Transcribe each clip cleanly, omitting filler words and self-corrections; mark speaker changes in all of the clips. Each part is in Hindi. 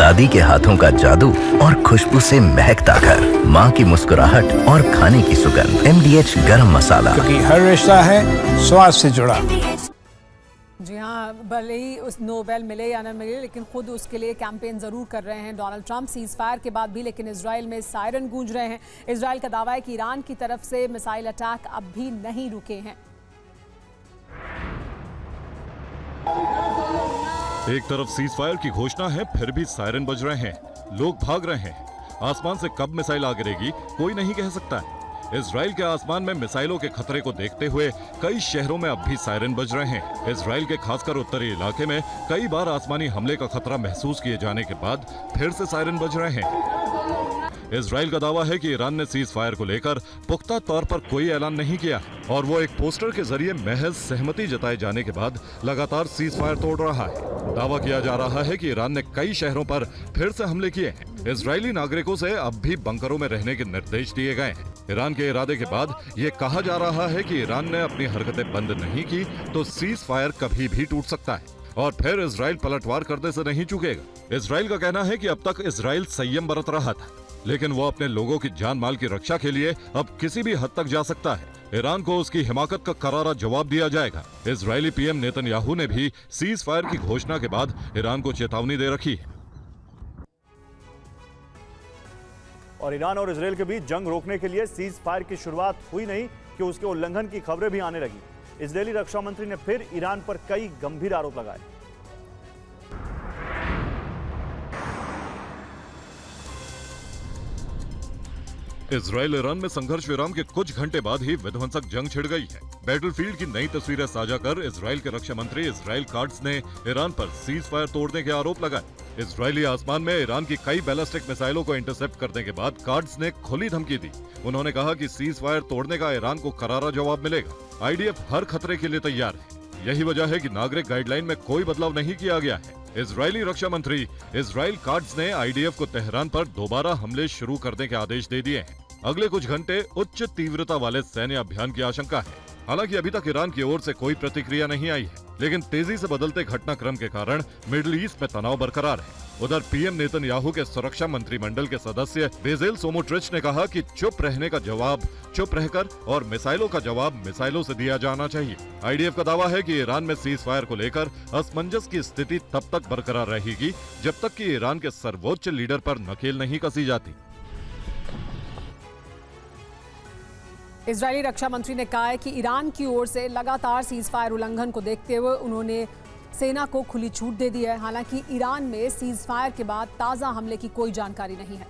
Speaker 1: दादी के हाथों का जादू और खुशबू से महकता घर, माँ की मुस्कुराहट और खाने की सुगंध। MDH गरम मसाला,
Speaker 2: क्योंकि हर रिश्ता है स्वाद से जुड़ा।
Speaker 3: जी हाँ, भले ही उस नोबेल मिले या न मिले, लेकिन खुद उसके लिए कैंपेन ज़रूर कर रहे हैं डोनाल्ड ट्रंप सीज़ फायर के बाद भी। लेकिन इजराइल में सायरन गूंज रहे हैं। इजराइल का दावा है कि ईरान की तरफ से मिसाइल अटैक अब भी नहीं रुके हैं।
Speaker 4: एक तरफ सीज फायर की घोषणा है, फिर भी सायरन बज रहे हैं, लोग भाग रहे हैं। आसमान से कब मिसाइल आ गिरेगी कोई नहीं कह सकता है। इजराइल के आसमान में मिसाइलों के खतरे को देखते हुए कई शहरों में अब भी सायरन बज रहे हैं। इजराइल के खासकर उत्तरी इलाके में कई बार आसमानी हमले का खतरा महसूस किए जाने के बाद फिर से सायरन बज रहे हैं। इजराइल का दावा है कि ईरान ने सीज फायर को लेकर पुख्ता तौर पर कोई ऐलान नहीं किया और वो एक पोस्टर के जरिए महज सहमति जताए जाने के बाद लगातार सीज फायर तोड़ रहा है। दावा किया जा रहा है कि ईरान ने कई शहरों पर फिर से हमले किए हैं। इजरायली नागरिकों से अब भी बंकरों में रहने के निर्देश दिए गए हैं। ईरान के इरादे के बाद ये कहा जा रहा है कि ईरान ने अपनी हरकतें बंद नहीं की तो सीज फायर कभी भी टूट सकता है और फिर इजराइल पलटवार करने से नहीं चूकेगा। इजराइल का कहना है कि अब तक इजराइल संयम बरत रहा था, लेकिन वो अपने लोगों की जान माल की रक्षा के लिए अब किसी भी हद तक जा सकता है। ईरान को उसकी हिमाकत का करारा जवाब दिया जाएगा। इजरायली पीएम नेतन्याहू ने भी सीज फायर की घोषणा के बाद ईरान को चेतावनी दे रखी है।
Speaker 5: और ईरान और इजराइल के बीच जंग रोकने के लिए सीज फायर की शुरुआत हुई नहीं कि उसके उल्लंघन की खबरें भी आने लगी। इजरायली रक्षा मंत्री ने फिर ईरान पर कई गंभीर आरोप लगाए।
Speaker 4: इजराइल ईरान में संघर्ष विराम के कुछ घंटे बाद ही विध्वंसक जंग छिड़ गई है। बैटलफील्ड की नई तस्वीरें साझा कर इजराइल के रक्षा मंत्री इजराइल काट्ज ने ईरान पर सीज फायर तोड़ने के आरोप लगाए। इजरायली आसमान में ईरान की कई बैलिस्टिक मिसाइलों को इंटरसेप्ट करने के बाद काट्ज ने खुली धमकी दी। उन्होंने कहा कि सीज फायर तोड़ने का ईरान को करारा जवाब मिलेगा। IDF हर खतरे के लिए तैयार है। यही वजह है कि नागरिक गाइडलाइन में कोई बदलाव नहीं किया गया है। इजरायली रक्षा मंत्री इजराइल काट्ज ने IDF को तेहरान पर दोबारा हमले शुरू करने के आदेश दे दिए हैं। अगले कुछ घंटे उच्च तीव्रता वाले सैन्य अभियान की आशंका है। हालांकि अभी तक ईरान की ओर से कोई प्रतिक्रिया नहीं आई है, लेकिन तेजी से बदलते घटनाक्रम के कारण मिडिल ईस्ट में तनाव बरकरार है। उधर पीएम नेतन्याहू के सुरक्षा मंत्रिमंडल के सदस्य बेजेल सोमोट्रिच ने कहा कि चुप रहने का जवाब चुप रहकर और मिसाइलों का जवाब मिसाइलों से दिया जाना चाहिए। IDF का दावा है कि ईरान में सीज फायर को लेकर असमंजस की स्थिति तब तक बरकरार रहेगी जब तक कि ईरान के सर्वोच्च लीडर पर नकेल नहीं कसी जाती।
Speaker 3: इजरायली रक्षा मंत्री ने कहा है कि ईरान की ओर से लगातार सीज फायर उल्लंघन को देखते हुए उन्होंने सेना को खुली छूट दे दी है। हालांकि ईरान में सीज फायर के बाद ताजा हमले की कोई जानकारी नहीं है।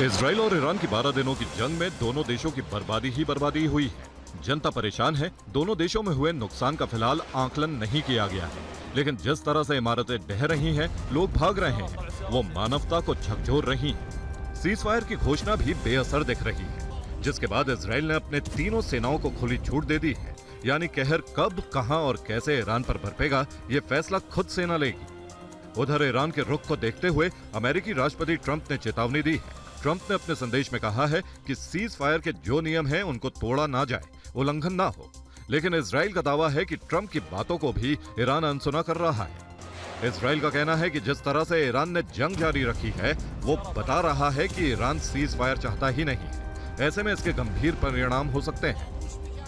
Speaker 4: इजराइल और ईरान की 12 दिनों की जंग में दोनों देशों की बर्बादी ही बर्बादी हुई है। जनता परेशान है। दोनों देशों में हुए नुकसान का फिलहाल आकलन नहीं किया गया है, लेकिन जिस तरह से इमारतें ढह रही हैं, लोग भाग रहे हैं, वो मानवता को झकझोर रही हैं। सीज फायर की घोषणा भी बेअसर दिख रही है, जिसके बाद इजराइल ने अपने तीनों सेनाओं को खुली छूट दे दी है। यानी कहर कब, कहां और कैसे ईरान पर बरपेगा, ये फैसला खुद सेना लेगी। उधर ईरान के रुख को देखते हुए अमेरिकी राष्ट्रपति ट्रंप ने चेतावनी दी है। ट्रंप ने अपने संदेश में कहा है कि सीज फायर के जो नियम हैं उनको तोड़ा ना जाए, उल्लंघन ना हो। लेकिन इजराइल का दावा है कि ट्रंप की बातों को भी ईरान अनसुना कर रहा है। इजराइल का कहना है कि जिस तरह से ईरान ने जंग जारी रखी है, वो बता रहा है कि ईरान सीज फायर चाहता ही नहीं है। ऐसे में इसके गंभीर परिणाम हो सकते हैं।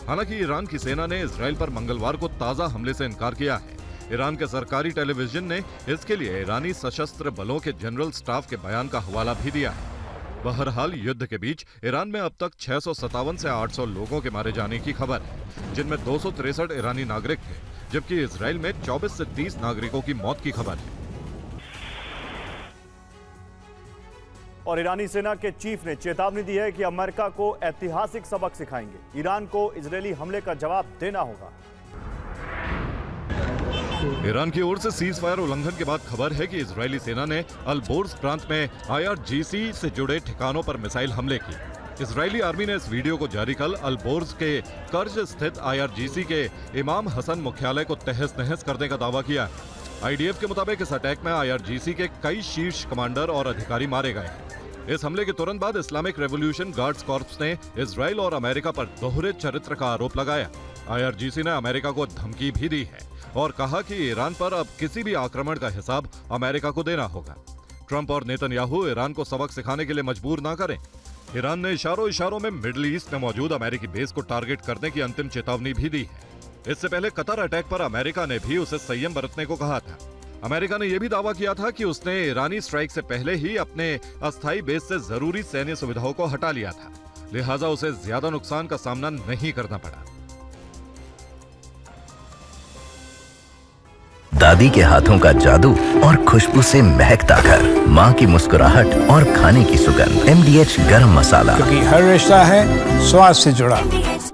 Speaker 4: हालांकि ईरान की सेना ने इजराइल पर मंगलवार को ताजा हमले से इनकार किया है। ईरान के सरकारी टेलीविजन ने इसके लिए ईरानी सशस्त्र बलों के जनरल स्टाफ के बयान का हवाला भी दिया है। बहरहाल युद्ध के बीच ईरान में अब तक 657 से 800 लोगों के मारे जाने की खबर है, जिनमें 263 ईरानी नागरिक थे, जबकि इजराइल में 24 से 30 नागरिकों की मौत की खबर है।
Speaker 5: और ईरानी सेना के चीफ ने चेतावनी दी है कि अमेरिका को ऐतिहासिक सबक सिखाएंगे। ईरान को इजरायली हमले का जवाब देना होगा।
Speaker 4: ईरान की ओर से सीज फायर उल्लंघन के बाद खबर है कि इजरायली सेना ने अल-बोर्ज प्रांत में IRGC से जुड़े ठिकानों पर मिसाइल हमले किए। इजरायली आर्मी ने इस वीडियो को जारी कर अल-बोर्ज के कर्ज स्थित IRGC के इमाम हसन मुख्यालय को तहस नहस करने का दावा किया है। IDF के मुताबिक इस अटैक में IRGC के कई शीर्ष कमांडर और अधिकारी मारे गए हैं। इस हमले के तुरंत बाद इस्लामिक रेवोल्यूशन गार्ड्स कॉर्प्स ने इजराइल और अमेरिका पर दोहरे चरित्र का आरोप लगाया। IRGC ने अमेरिका को धमकी भी दी है और कहा कि ईरान पर अब किसी भी आक्रमण का हिसाब अमेरिका को देना होगा। ट्रंप और नेतन्याहू ईरान को सबक सिखाने के लिए मजबूर ना करें। ईरान ने इशारों में मिडिल ईस्ट में मौजूद अमेरिकी बेस को टारगेट करने की अंतिम चेतावनी भी दी है। इससे पहले कतर अटैक पर अमेरिका ने भी उसे संयम बरतने को कहा था। अमेरिका ने यह भी दावा किया था कि उसने ईरानी स्ट्राइक से पहले ही अपने अस्थायी बेस से जरूरी सैन्य सुविधाओं को हटा लिया था, लिहाजा उसे ज्यादा नुकसान का सामना नहीं करना पड़ा।
Speaker 1: दादी के हाथों का जादू और खुशबू से महकता घर, माँ की मुस्कुराहट और खाने की सुगंध। MDH गरम मसाला।
Speaker 2: क्योंकि हर रिश्ता है स्वाद से जुड़ा।